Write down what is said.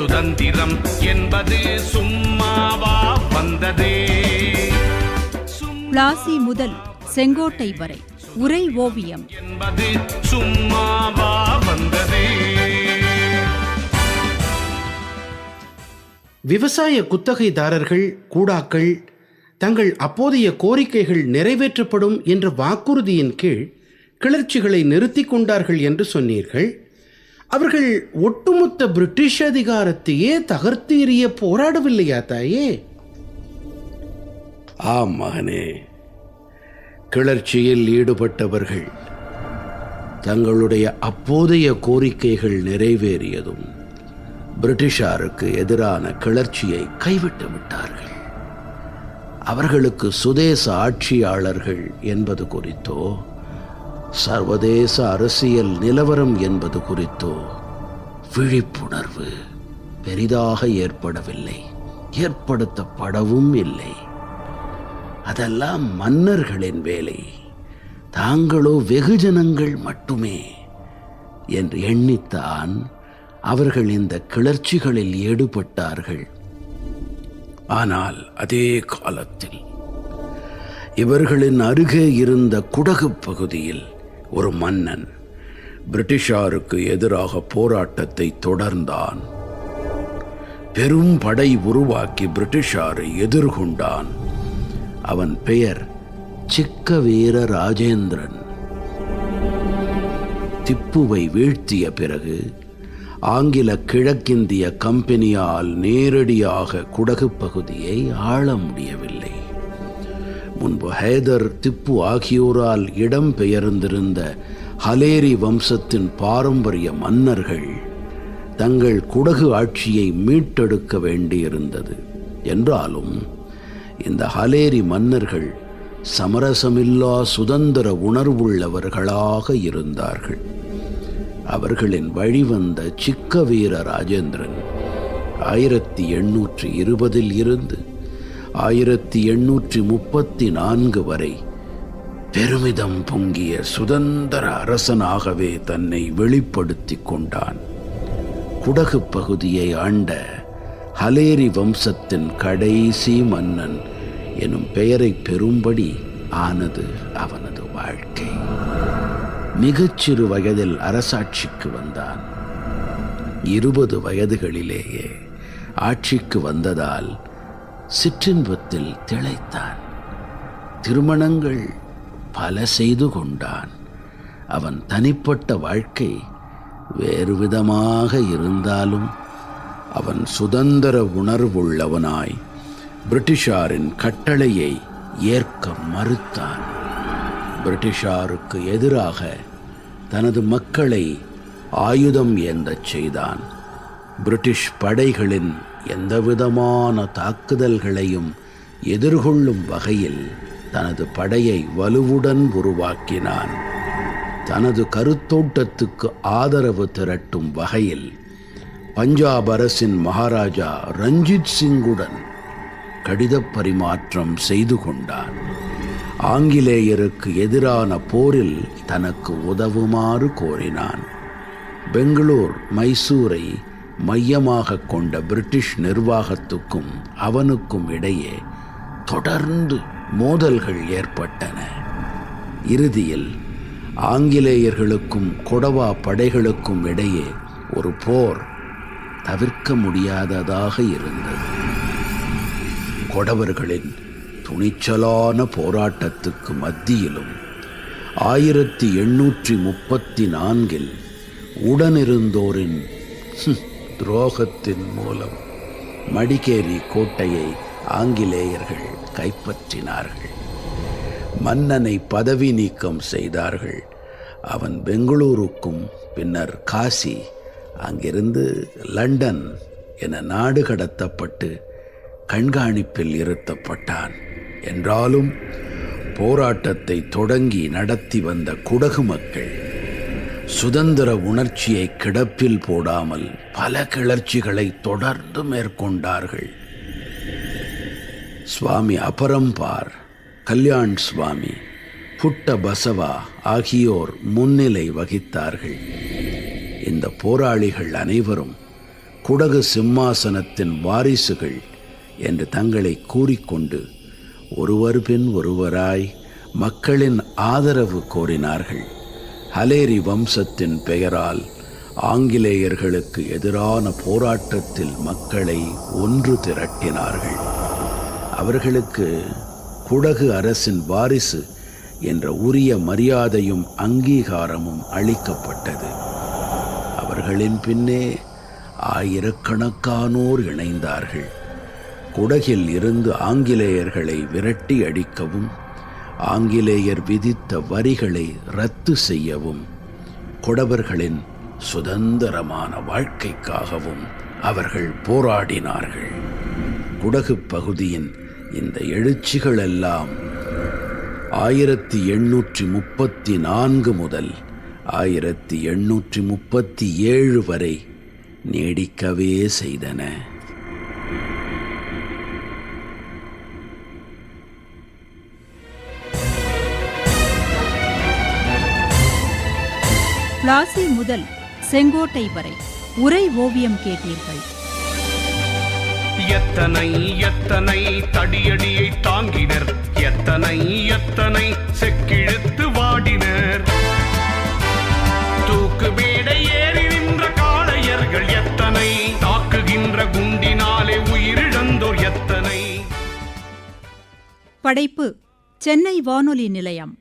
சுதந்திரம் என்பது சும்மாவா வந்ததே. பிளாசி முதல் செங்கோட்டை வரை உரை ஓவியம் என்பது சும்மாவா வந்ததே. விவசாய குத்தகைதாரர்கள் கூடாக்கள் தங்கள் அப்போதைய கோரிக்கைகள் நிறைவேற்றப்படும் என்ற வாக்குறுதியின் கீழ் கிளர்ச்சிகளை நிறுத்தி கொண்டார்கள் என்று சொன்னீர்கள். அவர்கள் ஒட்டுமொத்த பிரிட்டிஷ் அதிகாரத்தையே தகர்த்து எறிய போராடவில்லையா தாயே? ஆம் மகனே, கிளர்ச்சியில் ஈடுபட்டவர்கள் தங்களுடைய அப்போதைய கோரிக்கைகள் நிறைவேறியதும் பிரிட்டிஷாருக்கு எதிரான கிளர்ச்சியை கைவிட்டு விட்டார்கள். அவர்களுக்கு சுதேச ஆட்சியாளர்கள் என்பது குறித்தோ சர்வதேச அரசியல் நிலவரம் என்பது குறித்தோ விழிப்புணர்வு பெரிதாக ஏற்படவில்லை, ஏற்படுத்தப்படவும் இல்லை. அதெல்லாம் மன்னர்களின் வேலை, தாங்களோ வெகுஜனங்கள் மட்டுமே என்று எண்ணித்தான் அவர்கள் இந்த கிளர்ச்சிகளில் ஈடுபட்டார்கள். ஆனால் அதே காலத்தில் இவர்களின் அருகே இருந்த குடகு பகுதியில் ஒரு மன்னன் பிரிட்டிஷாருக்கு எதிராக போராட்டத்தை தொடர்ந்தான். பெரும் படை உருவாக்கி பிரிட்டிஷாரை எதிர்கொண்டான். அவன் பெயர் சிக்கவீர ராஜேந்திரன். திப்புவை வீழ்த்திய பிறகு ஆங்கில கிழக்கிந்திய கம்பெனியால் நேரடியாக குடகு பகுதியை ஆள முடியவில்லை. முன்பு ஹைதர், திப்பு ஆகியோரால் இடம் பெயர்ந்திருந்த ஹலேரி வம்சத்தின் பாரம்பரிய மன்னர்கள் தங்கள் குடகு ஆட்சியை மீட்டெடுக்க வேண்டியிருந்தது. என்றாலும் இந்த ஹலேரி மன்னர்கள் சமரசமில்லா சுதந்திர உணர்வுள்ளவர்களாக இருந்தார்கள். அவர்களின் வழிவந்த சிக்கவீர ராஜேந்திரன் 1820 இருந்து 1834 வரை பெருமிதம் பொங்கிய சுதந்திர அரசனாகவே தன்னை வெளிப்படுத்திக் கொண்டான். குடகு பகுதியை ஆண்ட ஹலேரி வம்சத்தின் கடைசி மன்னன் எனும் பெயரை பெறும்படி ஆனது அவனது வாழ்க்கை. மிகச்சிறு வயதில் அரசாட்சிக்கு வந்தான். 20 வயதுகளிலேயே ஆட்சிக்கு வந்ததால் சிற்றின்பத்தில் திளைத்தான். திருமணங்கள் பல செய்து கொண்டான். அவன் தனிப்பட்ட வாழ்க்கை வேறு விதமாக இருந்தாலும் அவன் சுதந்திர உணர்வுள்ளவனாய் பிரிட்டிஷாரின் கட்டளையை ஏற்க மறுத்தான். பிரிட்டிஷாருக்கு எதிராக தனது மக்களை ஆயுதம் ஏந்தச் செய்தான். பிரிட்டிஷ் படைகளின் எந்தவிதமான தாக்குதல்களையும் எதிர்கொள்ளும் வகையில் தனது படையை வலுவுடன் உருவாக்கினான். தனது கருத்தோட்டத்துக்கு ஆதரவு திரட்டும் வகையில் பஞ்சாப் அரசின் மகாராஜா ரஞ்சித் சிங்குடன் கடிதப் பரிமாற்றம் செய்து கொண்டான். ஆங்கிலேயருக்கு எதிரான போரில் தனக்கு உதவுமாறு கோரினான். பெங்களூர், மைசூரை மையமாக கொண்ட பிரிட்டிஷ் நிர்வாகத்துக்கும் அவனுக்கும் இடையே தொடர்ந்து மோதல்கள் ஏற்பட்டன. இறுதியில் ஆங்கிலேயர்களுக்கும் கொடவா படைகளுக்கும் இடையே ஒரு போர் தவிர்க்க முடியாததாக இருந்தது. கொடவர்களின் துணிச்சலான போராட்டத்துக்கு மத்தியிலும் 1834 உடனிருந்தோரின் துரோகத்தின் மூலம் மடிகேரி கோட்டையை ஆங்கிலேயர்கள் கைப்பற்றினார்கள். மன்னனை பதவி நீக்கம் செய்தார்கள். அவன் பெங்களூருக்கும் பின்னர் காசி, அங்கிருந்து லண்டன் என நாடு கடத்தப்பட்டு கண்காணிப்பில் இருத்தப்பட்டான். என்றாலும் போராட்டத்தை தொடங்கி நடத்தி வந்த குடகு மக்கள் சுதந்திர உணர்ச்சியை கிடப்பில் போடாமல் பல கிளர்ச்சிகளை தொடர்ந்து மேற்கொண்டார்கள். சுவாமி அபரம்பார், கல்யாண் சுவாமி, புட்ட பசவா ஆகியோர் முன்னிலை வகித்தார்கள். இந்த போராளிகள் அனைவரும் குடகு சிம்மாசனத்தின் வாரிசுகள் என்று தங்களை கூறிக்கொண்டு ஒருவர் பின் ஒருவராய் மக்களின் ஆதரவு கோரினார்கள். ஹலேரி வம்சத்தின் பெயரால் ஆங்கிலேயர்களுக்கு எதிரான போராட்டத்தில் மக்களை ஒன்று திரட்டினார்கள். அவர்களுக்கு குடகு அரசின் வாரிசு என்ற உரிய மரியாதையும் அங்கீகாரமும் அளிக்கப்பட்டது. அவர்களின் பின்னே ஆயிரக்கணக்கானோர் இணைந்தார்கள். குடகில் இருந்து ஆங்கிலேயர்களை விரட்டி அடிக்கவும் ஆங்கிலேயர் விதித்த வரிகளை ரத்து செய்யவும் குடவர்களின் சுதந்திரமான வாழ்க்கைக்காகவும் அவர்கள் போராடினார்கள். குடகு பகுதியின் இந்த எழுச்சிகளெல்லாம் 1834 முதல் 1837 வரை நீடிக்கவே செய்தன. பிளாசி முதல் செங்கோட்டை வரை உரை ஓவியம் கேட்டீர்கள். எத்தனை எத்தனை தடியடியை தாங்கினர், எத்தனை எத்தனை செக்கிழுத்து வாடினர். தூக்கு மேடை ஏறி நின்ற காளையர்கள் எத்தனை, தாக்குகின்ற குண்டினாலே உயிரிழந்தோர் எத்தனை. படைப்பு சென்னை வானொலி நிலையம்.